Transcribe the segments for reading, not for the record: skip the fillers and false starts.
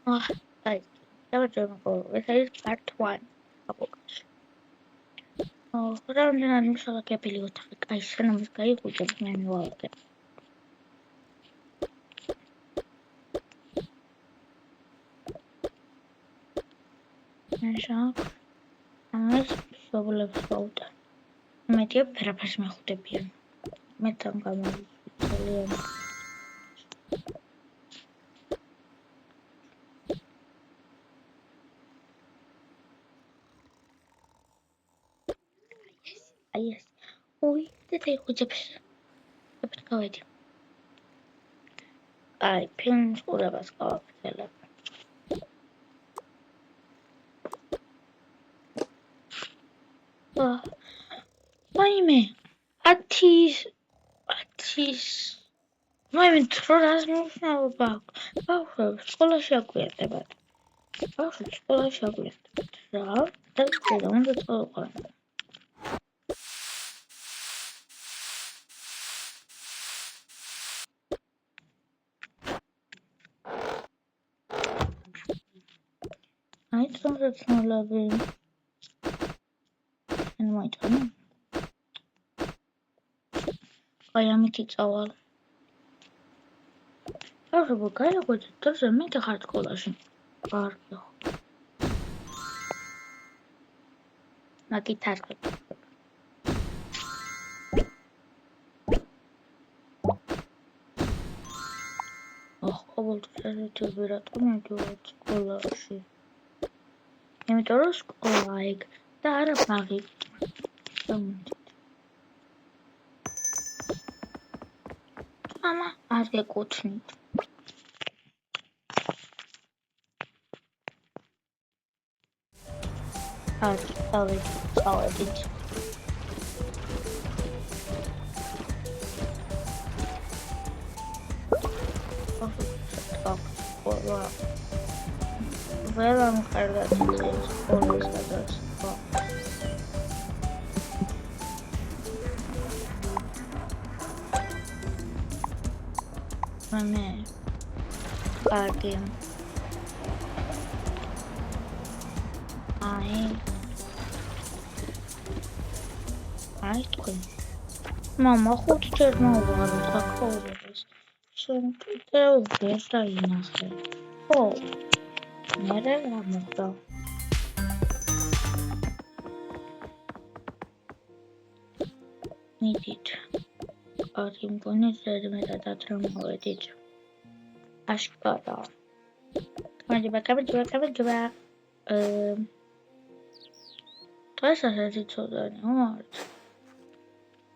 აი, დავაჯერმო, ეს არის part 1. აპოკალიფსი. რამდენად მოსალაგებელი ოთახი, კაი, სანამ გაიხუჭებს, მე მივალაგებ. ამას მშობლებს ვაუტარ. მეტია ვერაფერს მეხუტებიან. მე თან გამოვიწელიან. აი ეს. ой, და იხუჭებს. აბეთ გავედი. აი, ფილმის ყურებას გავაგრძელებ. ვაიმე, 10 ვაიმე, თრო რას მნიშვნელობა აქვს? ბავშვებს სკოლაში აკვირდებათ. რა? და უნდა წავიყვანო. აი, თრომსაცმელები. მოიწონა. აი, ამითი წავალ. ბავშვებო, გაიგოთ, თორსა მე ხარ სკოლაში. კარგი. მაგითარგებ. ყოველთვის ერთები რატომ მიდივართ სკოლაში? იმიტომ რომ სკოლა ეგ და არა ბაღი. მამა არ გეკუთვნით. კარგი, წავედით. ველა კარგად ის სკოლის გადასვა. მე კარგი. აი თქვენ. მამა ხუთჯერ მოვარო საქაურებას. შენ კიდევ ვერ დაინახე. ხო. მე რა მოხდა? მიდით. კარგი, მგონი ზედმეტად რა მოვედით. აშკარა. გამარჯობა. დღეს ასეთი ცოდანი ვართ.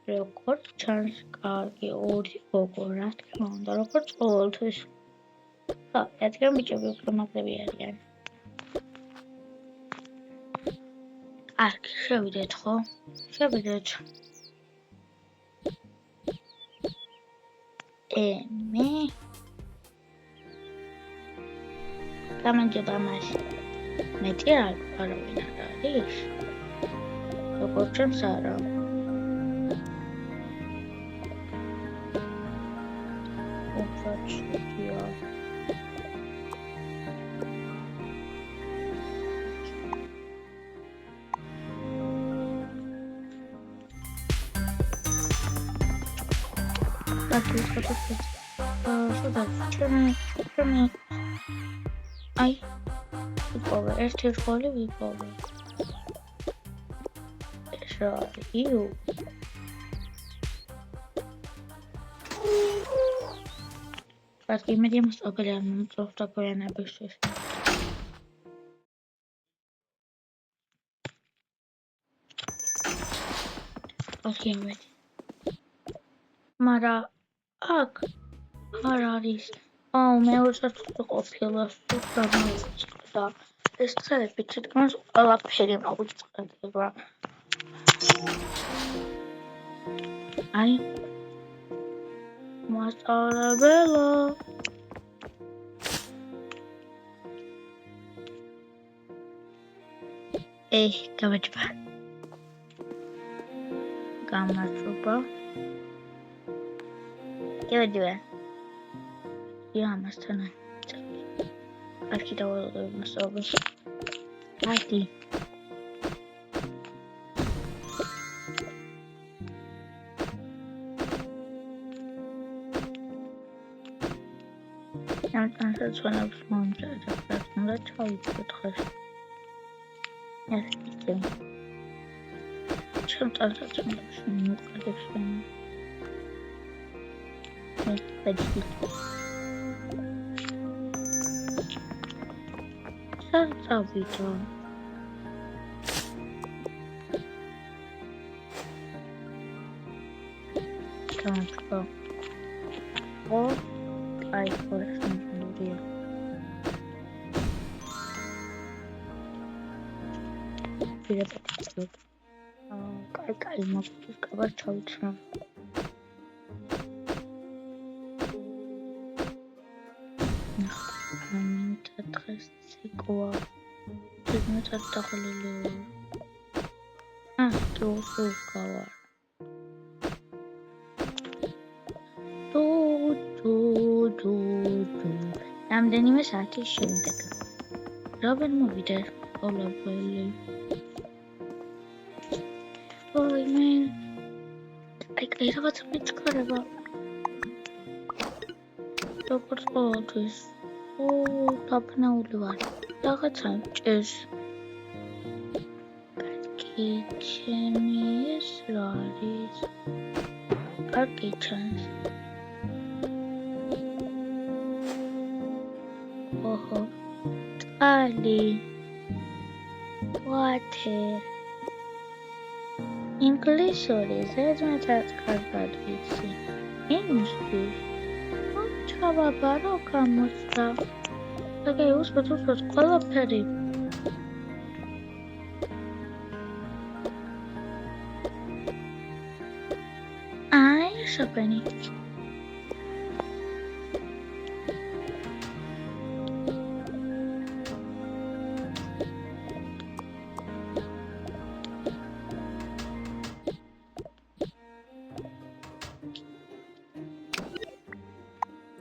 როგორც ჩანს, კარგი, ორი გოგო, რა თქმა უნდა, როგორც ყოველთვის. ხო, რადგან ბიჭები უფრო მაგდები არიან. კარგი, შევიდეთ, ხო? შევიდეთ. მე გამარჯობა მას. მეტი არავინ არ არის. როგორც ჩანს არა. ოფაჩია. ჩემი აი ვიპოვე ერთი რგოლი ვიპოვე ეს რა იუ კარგი იმედია მოსწავლე არ მომწონს დაგვიანებისთვის კარგი იმედი მარა აქ არ არის მეორე სართულზე ყოფილა და ეს წერები თითქმის ყველაფერი მოვიწყდება აი მასწავლებელო გამარჯობა გევედივე ამასთან არქი დავალოდები მასწავლებელს. Ადი. ამიტომაც ვანებს მომწერდა, უნდა ჩავიწოთ ხარ. ეს ისე. ჩემ ტანსაც მომწონს მოყადებს ვენა. ეს პეჭი. წავიდა. Transport. Or I for example. Перепутал. Кай могу сказать, что лучше. Сиква. Ты не татахлили. Что сказал? რამდენიმე საათის შემდეგ. რობენ მოვიდა ყველაფერი. ой, мен. აი რაღაცა მეწყარება. როგორც ყოველთვის. დაფნეული ვარ. რაღაცა ჭერს. კარგი, ჩემი ეს რა არის? კარგი ჩანს. Ali, water. English is as much as Carpathians. English. Chava baro kamusta. Okay, who's got to call up Perry? I Shapani.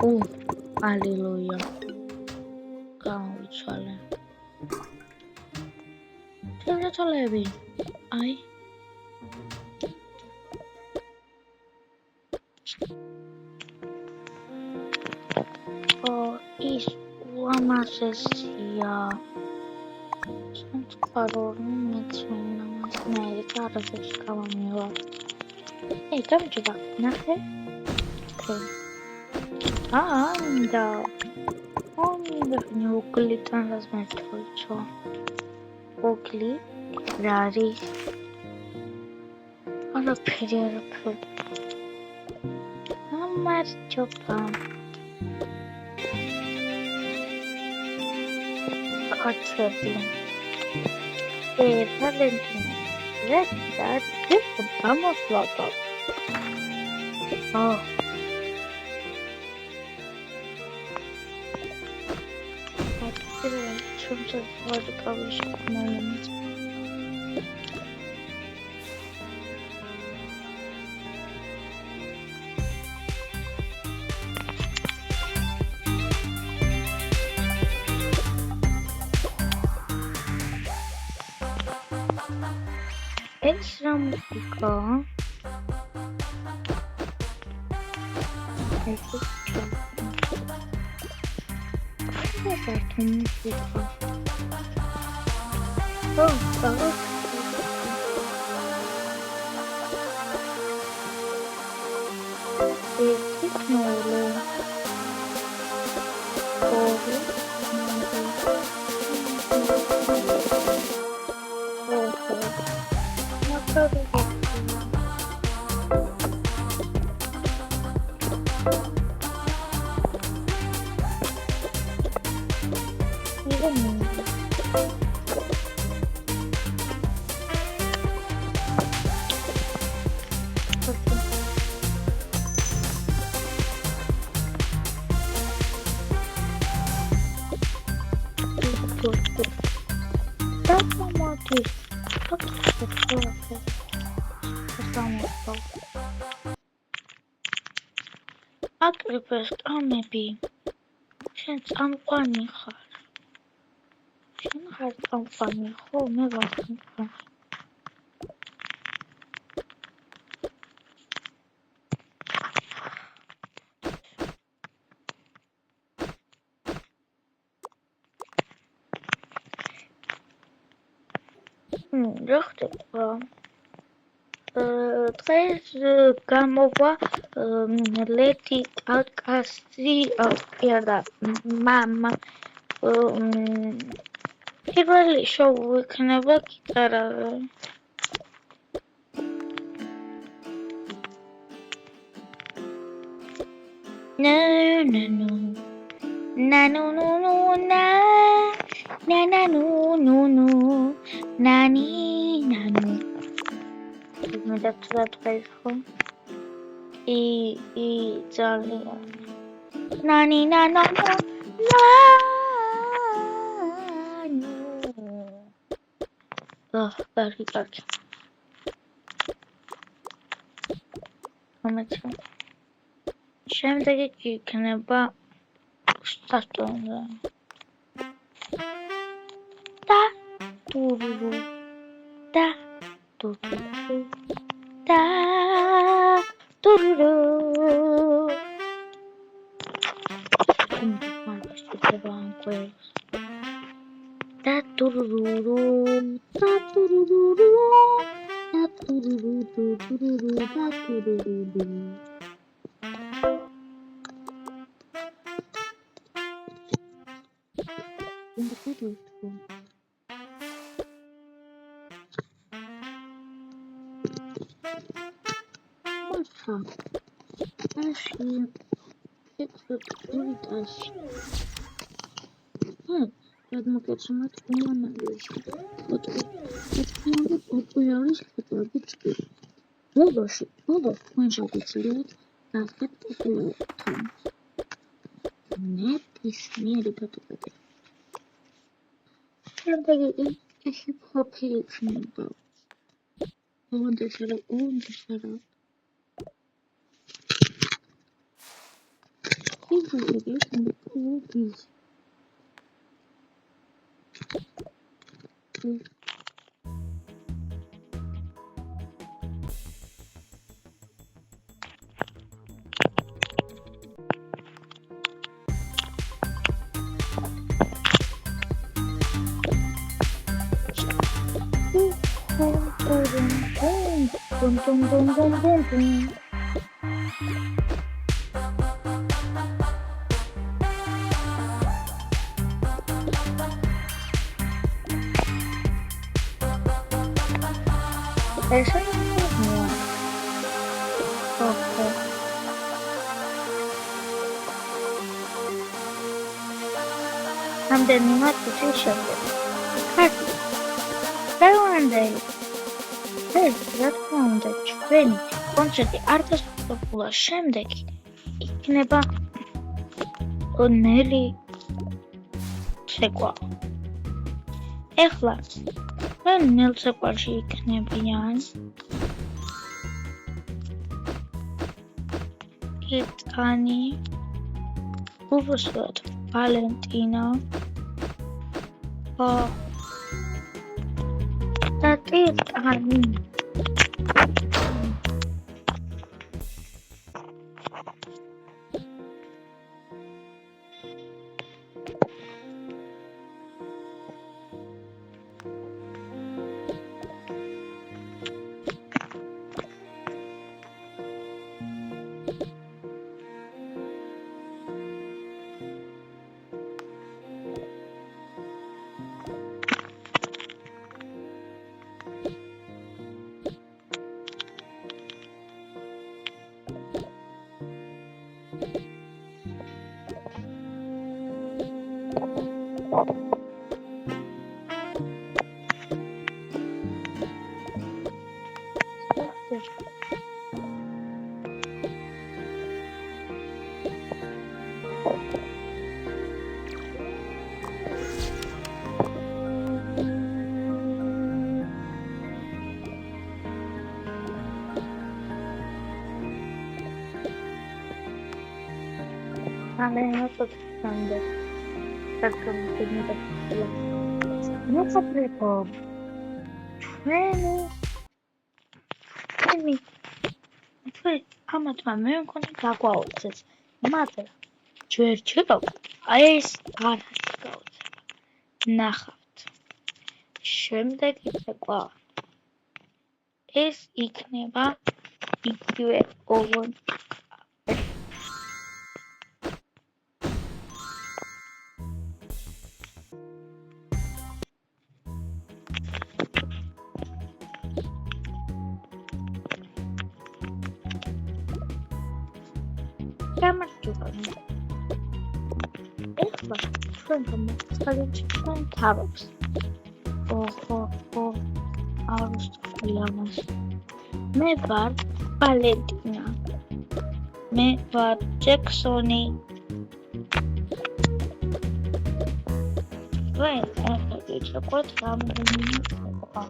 Oh, hallelujah. Come with Charlie. Tell me, Charlie. I. Oh, is one assassina. Some parole meets me. Namasme. Carlos Camamilla. Hey, come to that. Nothing. Okay. Да. Он не угли там разметил, что? Угли, рари. Он перерыв. Амар чопа. Отчетли. Валентина. Это ты помог лото. О. Чем-то вроде кавычек, наверное. Это музыка. Это что? Это музыка. О, хорошо. Нули. Აკრიფეს კამები შენც ამყვანი ხარ შენ ხარ წამყვანი, ხო? მე ვარ წამყვანი. რა ხდება? დღეს გამოვა ლედი კაკასი და მამა პირველი შოუ იქნება გიტარაზე. მე დავწერა დღეს ხო? ძალიან. ნანი. კარგი. მომეცი. შემდეგი იქნება სტარტონზე. და ტურუ. გადმოგეცემათ უმანალეში. პოპულარის ფოტოები ჭირდება. ბოლოს თქვენ შეგიძლიათ გახდეთ პოპულართან. ნებისმიერი ფოტოები. შემდეგი ჰიპ-ჰოპი იქნება. ოღონდ არა. რამდენიმე წუთი შემდეგ. კარგი. დავანდელი. რა თქმა უნდა, ჩვენი კონცერტი არ დასრულებულა. შემდეგი იქნება ნელი ცეკვა. ეხლა ნელ ცეკვაში იქნებიან კიტანი, უბრალოდ ვალენტინა და ტიტანი. მოგწეო ჩვენი ჩვენ ამათმა მე მქონდა გაგვაუწეს მაგრამ ჯერ ეს არაში გაუწება ნახავთ შემდეგ ეკვა ეს იქნება იგივე ოღონდ გამარჯობა ეხლა ჩვენ გამოვცხადეთ თავს ოჰო არ ვსწავლი ამას მე ვარ ვალენტინა მე ვარ ჯექსონი ვენ ახლა გიჩვენოთ რამდენი იყო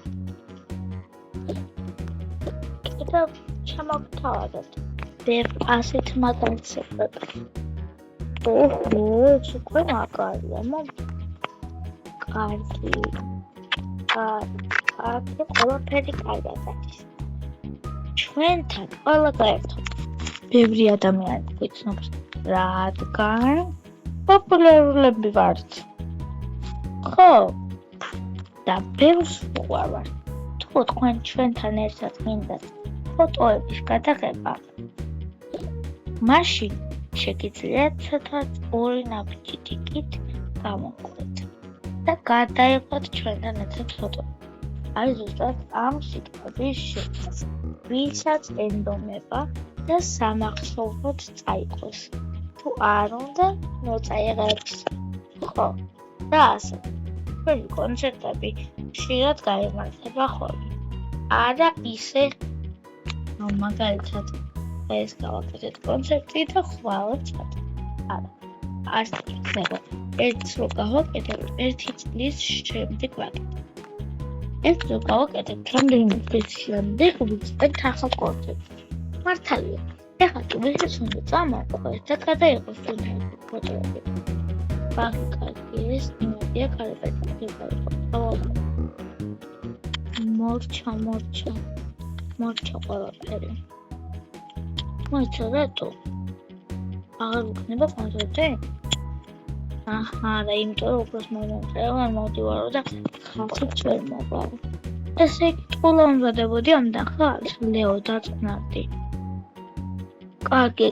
კიდევ ჩამოგთავაზეთ ბევრ ასეთ მაგალითებს ოჰო უკვე მაგალია კარგი ყველაფერი კარგად არის ჩვენთან ყველა გაერთოდ ბევრი ადამიანი გვიცნობს რადგან პოპულარულები ვართ ხო და ბევრს ვუყვართ თუ თქვენ ჩვენთან ერთად გინდათ ფოტოების გადაღება მაშინ შეგიძლიათ ცოტაც ორი ნაბიჯი ტიკით გამოვყოთ და გადაიღოთ ჩვენთან ერთად ფოტო აი ზუსტად ამ სიტყვების შეცვლას ვისაც ენდომება და სამახსოვროდ წაიყოს თუ არ უნდა მოწაიღებს ხო და ასე ჩვენი კონცერტები ხშირად გაიმართება ხოლმე არა ისე მაგალითად ეს გავაკეთეთ კონცერტი და ხვალ წადი არა არც ხდება ერთს რო გავაკეთებ ერთი წლის შემდეგ ვაკეთებ ერთს რო გავაკეთებ რამდენიმე წლის შემდეგ ვიწყებთ ახალ კონცერტს მართალია ეხლა კი ვისაც უნდა წამოყვეს და გადაიღოს ფოტოები ბაღი კარგი ეს იმედია კარებეთი მორჩა ყველაფერი მოიცა რატო აღარ ვიქნება კონცერტი არა იმიტომ რომ უბრალოდ მომწევარ მოვდივარო და ხალხი წვერ მოყავ ესე იგი ტყულა უმზადებოდი ამდენ ხალხს ლეო დაწყნარდი კარგი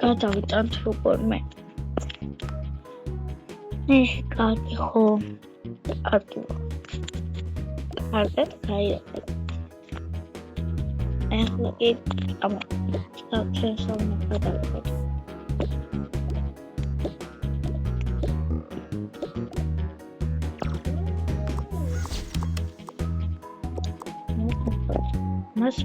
გადავიტანთ როგორმე კარგი ხო კარგად გაიარეთ ეხლა კი ჩვენ სამმა გადავიღოთ მას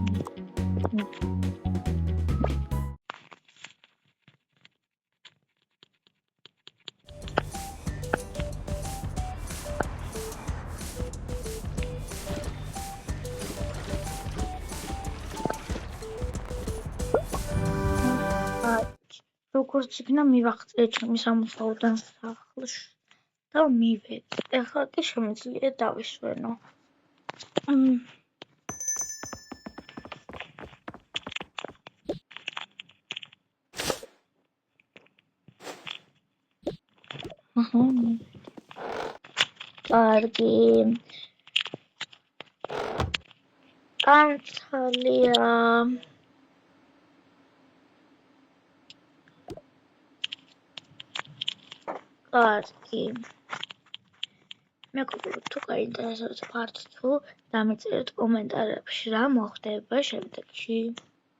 როგორც იქნა მივახცე ჩემი სამუშაოდან სახლში და მივედი. ეხლა კი შემიძლია დავისვენო. კარგი. კანცალია. კარგი. მეგობრებო, თუ გაინტერესებთ ფართ თუ დამიწერეთ კომენტარებში რა მოხდება შემდეგში.